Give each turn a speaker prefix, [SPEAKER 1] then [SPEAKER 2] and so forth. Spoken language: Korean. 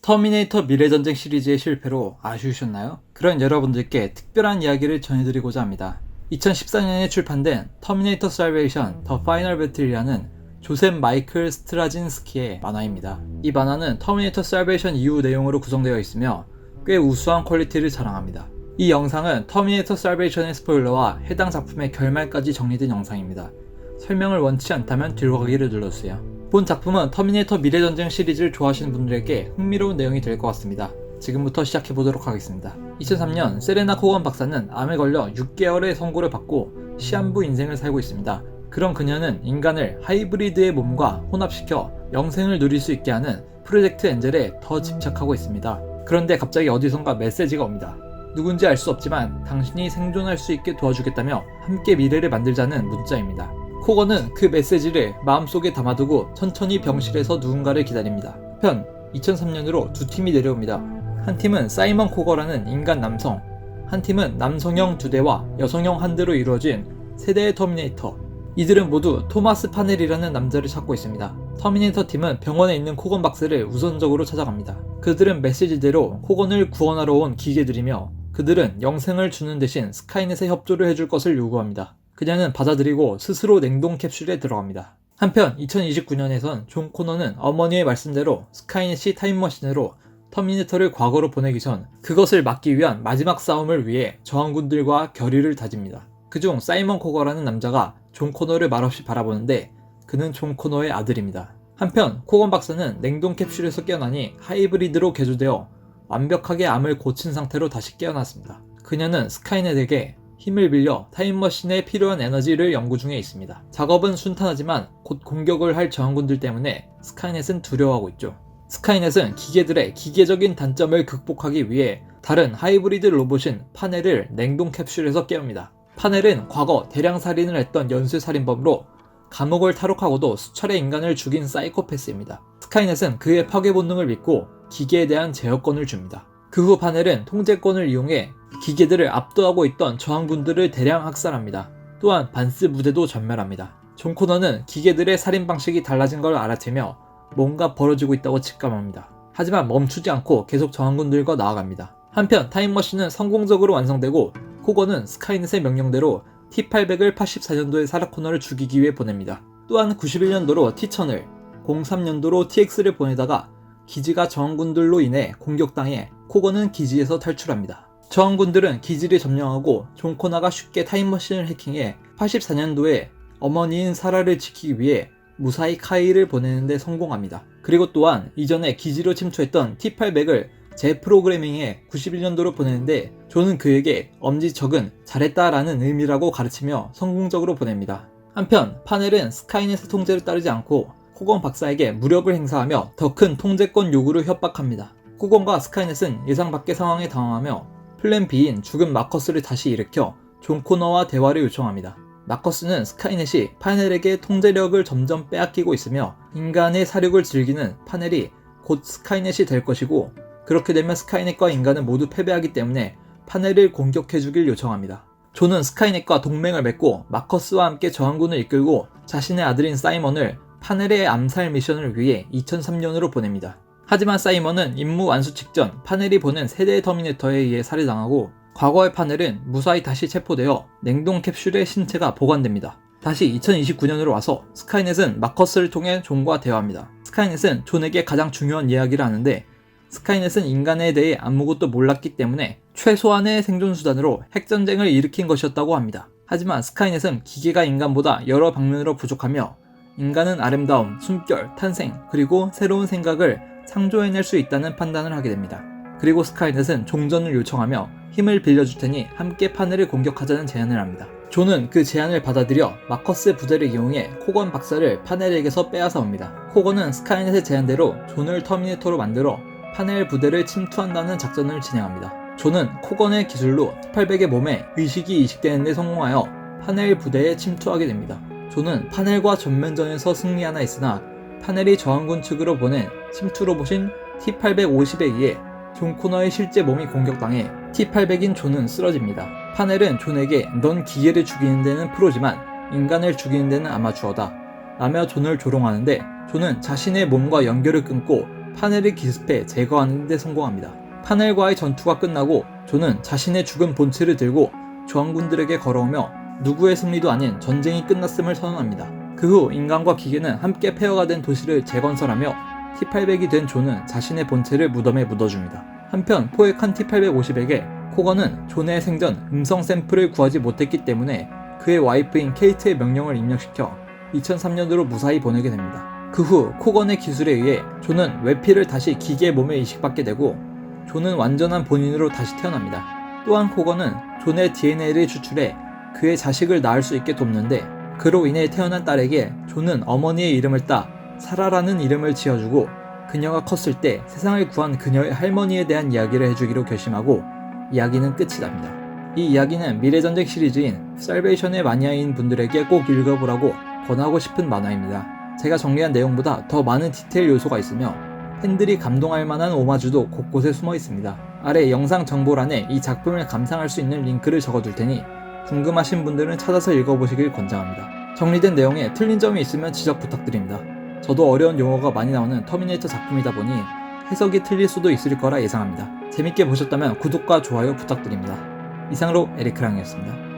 [SPEAKER 1] 터미네이터 미래전쟁 시리즈의 실패로 아쉬우셨나요? 그런 여러분들께 특별한 이야기를 전해드리고자 합니다. 2014년에 출판된 터미네이터 살베이션 더 파이널 배틀이라는 조셉 마이클 스트라진스키의 만화입니다. 이 만화는 터미네이터 살베이션 이후 내용으로 구성되어 있으며 꽤 우수한 퀄리티를 자랑합니다. 이 영상은 터미네이터 살베이션의 스포일러와 해당 작품의 결말까지 정리된 영상입니다. 설명을 원치 않다면 뒤로 가기를 눌러주세요. 본 작품은 터미네이터 미래전쟁 시리즈를 좋아하시는 분들에게 흥미로운 내용이 될 것 같습니다. 지금부터 시작해보도록 하겠습니다. 2003년 세레나 코건 박사는 암에 걸려 6개월의 선고를 받고 시한부 인생을 살고 있습니다. 그런 그녀는 인간을 하이브리드의 몸과 혼합시켜 영생을 누릴 수 있게 하는 프로젝트 엔젤에 더 집착하고 있습니다. 그런데 갑자기 어디선가 메시지가 옵니다. 누군지 알 수 없지만 당신이 생존할 수 있게 도와주겠다며 함께 미래를 만들자는 문자입니다. 코건은 그 메시지를 마음속에 담아두고 천천히 병실에서 누군가를 기다립니다. 한편 2003년으로 두 팀이 내려옵니다. 한 팀은 사이먼 코거라는 인간 남성, 한 팀은 남성형 2대와 여성형 1대로 이루어진 세대의 터미네이터. 이들은 모두 토마스 파넬이라는 남자를 찾고 있습니다. 터미네이터 팀은 병원에 있는 코건 박사를 우선적으로 찾아갑니다. 그들은 메시지대로 코건을 구원하러 온 기계들이며 그들은 영생을 주는 대신 스카이넷에 협조를 해줄 것을 요구합니다. 그녀는 받아들이고 스스로 냉동 캡슐에 들어갑니다. 한편 2029년에선 존 코너는 어머니의 말씀대로 스카이넷이 타임머신으로 터미네이터를 과거로 보내기 전 그것을 막기 위한 마지막 싸움을 위해 저항군들과 결의를 다집니다. 그중 사이먼 코거라는 남자가 존 코너를 말없이 바라보는데 그는 존 코너의 아들입니다. 한편 코건 박사는 냉동 캡슐에서 깨어나니 하이브리드로 개조되어 완벽하게 암을 고친 상태로 다시 깨어났습니다. 그녀는 스카이넷에게 힘을 빌려 타임머신에 필요한 에너지를 연구 중에 있습니다. 작업은 순탄하지만 곧 공격을 할 저항군들 때문에 스카이넷은 두려워하고 있죠. 스카이넷은 기계들의 기계적인 단점을 극복하기 위해 다른 하이브리드 로봇인 파넬을 냉동 캡슐에서 깨웁니다. 파넬은 과거 대량 살인을 했던 연쇄살인범으로 감옥을 탈옥하고도 수차례 인간을 죽인 사이코패스입니다. 스카이넷은 그의 파괴 본능을 믿고 기계에 대한 제어권을 줍니다. 그 후 파넬은 통제권을 이용해 기계들을 압도하고 있던 저항군들을 대량 학살합니다. 또한 반스 부대도 전멸합니다. 존 코너는 기계들의 살인 방식이 달라진 걸 알아채며 뭔가 벌어지고 있다고 직감합니다. 하지만 멈추지 않고 계속 저항군들과 나아갑니다. 한편 타임머신은 성공적으로 완성되고 코건은 스카이넷의 명령대로 T800을 84년도에 사라 코너를 죽이기 위해 보냅니다. 또한 91년도로 T1000을, 03년도로 TX를 보내다가 기지가 저항군들로 인해 공격당해 코건은 기지에서 탈출합니다. 저항군들은 기지를 점령하고 존 코너가 쉽게 타임머신을 해킹해 84년도에 어머니인 사라를 지키기 위해 무사히 카이를 보내는 데 성공합니다. 그리고 또한 이전에 기지로 침투했던 T800을 재프로그래밍해 91년도로 보내는데 존은 그에게 엄지척은 잘했다라는 의미라고 가르치며 성공적으로 보냅니다. 한편 파넬은 스카이넷의 통제를 따르지 않고 코건 박사에게 무력을 행사하며 더 큰 통제권 요구를 협박합니다. 코건과 스카이넷은 예상 밖의 상황에 당황하며 플랜 B인 죽은 마커스를 다시 일으켜 존 코너와 대화를 요청합니다. 마커스는 스카이넷이 파넬에게 통제력을 점점 빼앗기고 있으며 인간의 사륙을 즐기는 파넬이 곧 스카이넷이 될 것이고 그렇게 되면 스카이넷과 인간은 모두 패배하기 때문에 파넬을 공격해주길 요청합니다. 존은 스카이넷과 동맹을 맺고 마커스와 함께 저항군을 이끌고 자신의 아들인 사이먼을 파넬의 암살 미션을 위해 2003년으로 보냅니다. 하지만 사이먼은 임무 완수 직전 파넬이 보낸 세대의 터미네이터에 의해 살해당하고 과거의 파넬은 무사히 다시 체포되어 냉동 캡슐의 신체가 보관됩니다. 다시 2029년으로 와서 스카이넷은 마커스를 통해 존과 대화합니다. 스카이넷은 존에게 가장 중요한 이야기를 하는데 스카이넷은 인간에 대해 아무것도 몰랐기 때문에 최소한의 생존수단으로 핵전쟁을 일으킨 것이었다고 합니다. 하지만 스카이넷은 기계가 인간보다 여러 방면으로 부족하며 인간은 아름다움, 숨결, 탄생, 그리고 새로운 생각을 창조해낼 수 있다는 판단을 하게 됩니다. 그리고 스카이넷은 종전을 요청하며 힘을 빌려줄 테니 함께 파넬을 공격하자는 제안을 합니다. 존은 그 제안을 받아들여 마커스 부대를 이용해 코건 박사를 파넬에게서 빼앗아 옵니다. 코건은 스카이넷의 제안대로 존을 터미네이터로 만들어 파넬 부대를 침투한다는 작전을 진행합니다. 존은 코건의 기술로 T800의 몸에 의식이 이식되는 데 성공하여 파넬 부대에 침투하게 됩니다. 존은 파넬과 전면전에서 승리하나 했으나 파넬이 저항군 측으로 보낸 침투 로봇인 T850에 의해 존 코너의 실제 몸이 공격당해 T800인 존은 쓰러집니다. 파넬은 존에게 넌 기계를 죽이는 데는 프로지만 인간을 죽이는 데는 아마추어다 라며 존을 조롱하는데 존은 자신의 몸과 연결을 끊고 파넬을 기습해 제거하는 데 성공합니다. 파넬과의 전투가 끝나고 존은 자신의 죽은 본체를 들고 저항군들에게 걸어오며 누구의 승리도 아닌 전쟁이 끝났음을 선언합니다. 그 후 인간과 기계는 함께 폐허가 된 도시를 재건설하며 T800이 된 존은 자신의 본체를 무덤에 묻어줍니다. 한편 포획한 T850에게 코건은 존의 생전 음성 샘플을 구하지 못했기 때문에 그의 와이프인 케이트의 명령을 입력시켜 2003년으로 무사히 보내게 됩니다. 그 후 코건의 기술에 의해 존은 외피를 다시 기계의 몸에 이식받게 되고 존은 완전한 본인으로 다시 태어납니다. 또한 코건은 존의 DNA를 추출해 그의 자식을 낳을 수 있게 돕는데 그로 인해 태어난 딸에게 존은 어머니의 이름을 따 사라라는 이름을 지어주고 그녀가 컸을 때 세상을 구한 그녀의 할머니에 대한 이야기를 해주기로 결심하고 이야기는 끝이 납니다. 이 이야기는 미래전쟁 시리즈인 살베이션의 마니아인 분들에게 꼭 읽어보라고 권하고 싶은 만화입니다. 제가 정리한 내용보다 더 많은 디테일 요소가 있으며 팬들이 감동할 만한 오마주도 곳곳에 숨어 있습니다. 아래 영상 정보란에 이 작품을 감상할 수 있는 링크를 적어둘 테니 궁금하신 분들은 찾아서 읽어보시길 권장합니다. 정리된 내용에 틀린 점이 있으면 지적 부탁드립니다. 저도 어려운 용어가 많이 나오는 터미네이터 작품이다 보니 해석이 틀릴 수도 있을 거라 예상합니다. 재밌게 보셨다면 구독과 좋아요 부탁드립니다. 이상으로 에리크랑이었습니다.